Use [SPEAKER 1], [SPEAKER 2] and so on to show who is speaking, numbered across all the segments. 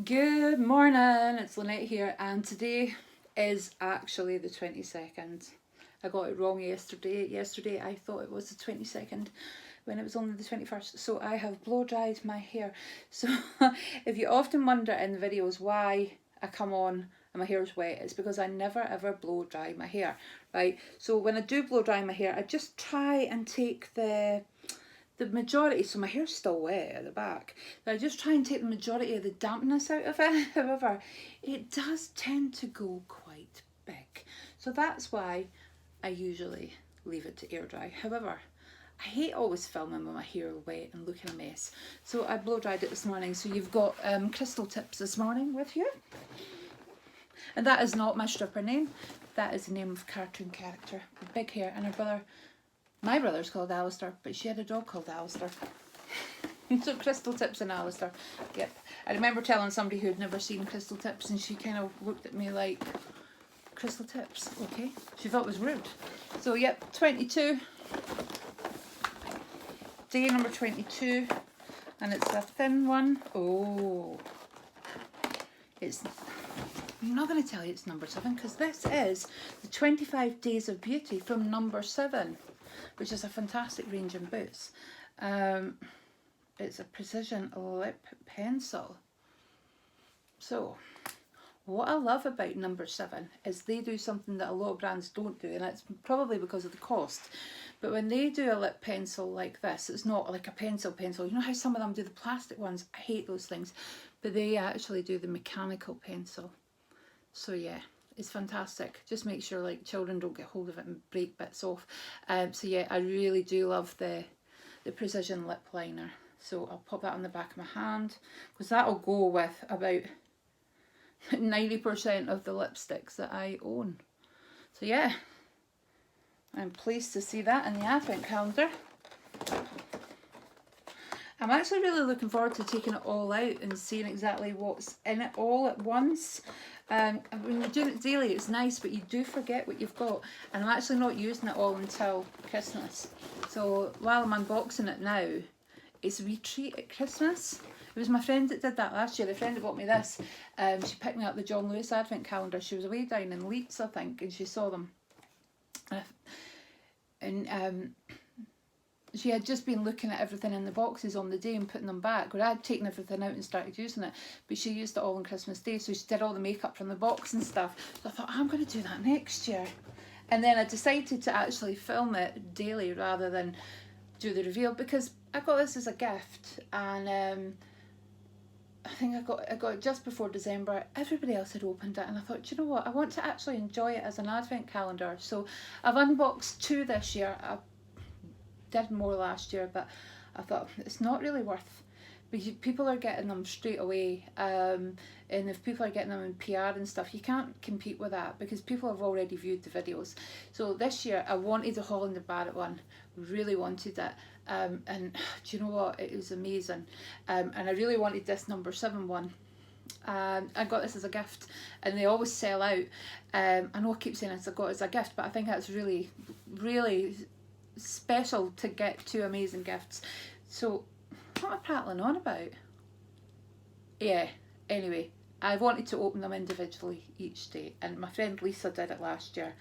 [SPEAKER 1] Good morning, it's Lynette here, and today is actually the 22nd. I got it wrong yesterday. Yesterday I thought it was the 22nd when it was only the 21st. So I have blow dried my hair. So if you often wonder in the videos why I come on and my hair is wet, it's because I never ever blow dry my hair, right? So when I do blow dry my hair, I just try and take the majority, so my hair's still wet at the back, but I just try and take the majority of the dampness out of it. However, it does tend to go quite big, so that's why I usually leave it to air dry. However, I hate always filming with my hair wet and looking a mess, so I blow dried it this morning. So you've got Crystal Tips this morning with you, and that is not my stripper name, that is the name of a cartoon character with big hair, and her brother, my brother's called Alistair, but she had a dog called Alistair. So Crystal Tips and Alistair. Yep. I remember telling somebody who'd never seen Crystal Tips, and she kind of looked at me like, Crystal Tips, okay? She thought it was rude. So yep, 22. Day number 22. And it's a thin one. Oh. I'm not going to tell you it's number 7, because this is the 25 Days of Beauty from number 7. Which is a fantastic range in boots. It's a precision lip pencil. So, what I love about number 7 is they do something that a lot of brands don't do, and it's probably because of the cost. But when they do a lip pencil like this, it's not like a pencil. You know how some of them do the plastic ones? I hate those things. But they actually do the mechanical pencil. So yeah. It's fantastic. Just make sure like children don't get hold of it and break bits off. So yeah, I really do love the precision lip liner. So I'll pop that on the back of my hand, because that'll go with about 90% of the lipsticks that I own. So yeah, I'm pleased to see that in the advent calendar. I'm actually really looking forward to taking it all out and seeing exactly what's in it all at once. When you're doing it daily, it's nice, but you do forget what you've got. And I'm actually not using it all until Christmas. So while I'm unboxing it now, it's a retreat at Christmas. It was my friend that did that last year. The friend that bought me this, she picked me up the John Lewis Advent calendar. She was away down in Leeds, I think, and she saw them. And she had just been looking at everything in the boxes on the day and putting them back, where I'd taken everything out and started using it, but she used it all on Christmas Day, so she did all the makeup from the box and stuff. So I thought, I'm going to do that next year. And then I decided to actually film it daily rather than do the reveal, because I got this as a gift, and I think I got it just before December. Everybody else had opened it, and I thought, you know what, I want to actually enjoy it as an advent calendar. So I've unboxed 2 this year. I did more last year, but I thought it's not really worth, because people are getting them straight away, and if people are getting them in PR and stuff, you can't compete with that, because people have already viewed the videos. So this year I wanted the Holland & Barrett one, really wanted it, and do you know what, it was amazing, and I really wanted this number 7 one. I got this as a gift, and they always sell out. I know I keep saying I got it as a gift, but I think that's really, really special to get 2 amazing gifts. So what am I prattling on about? Yeah, anyway, I wanted to open them individually each day, and my friend Lisa did it last year,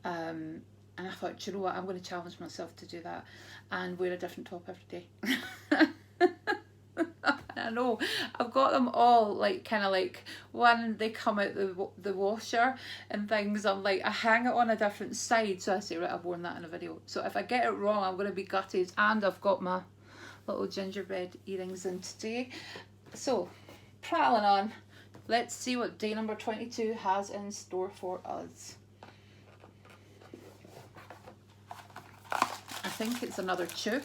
[SPEAKER 1] and I thought, do you know what, I'm going to challenge myself to do that and wear a different top every day. I know, I've got them all like kind of like when they come out the washer and things, I'm like, I hang it on a different side, so I say, right, I've worn that in a video. So if I get it wrong, I'm going to be gutted. And I've got my little gingerbread earrings in today. So prattling on, let's see what day number 22 has in store for us. I think it's another tube.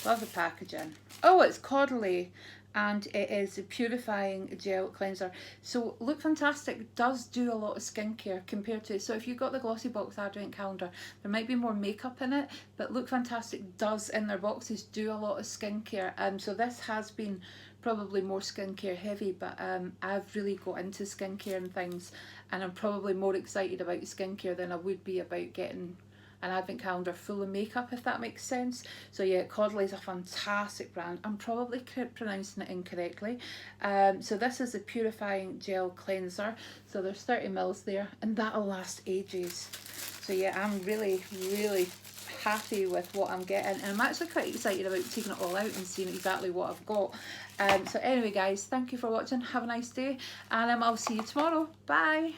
[SPEAKER 1] Love the packaging. Oh, it's Caudalie, and it is a purifying gel cleanser. So Look Fantastic does do a lot of skincare compared to, so if you've got the Glossy Box Advent Calendar, there might be more makeup in it, but Look Fantastic does in their boxes do a lot of skincare. So this has been probably more skincare heavy, but I've really got into skincare and things, and I'm probably more excited about skincare than I would be about getting an advent calendar full of makeup, if that makes sense. So yeah, Caudalie is a fantastic brand. I'm probably pronouncing it incorrectly. So this is a purifying gel cleanser. So there's 30 mils there, and that'll last ages. So yeah, I'm really happy with what I'm getting, and I'm actually quite excited about taking it all out and seeing exactly what I've got. So anyway guys, thank you for watching, have a nice day, and I'll see you tomorrow. Bye.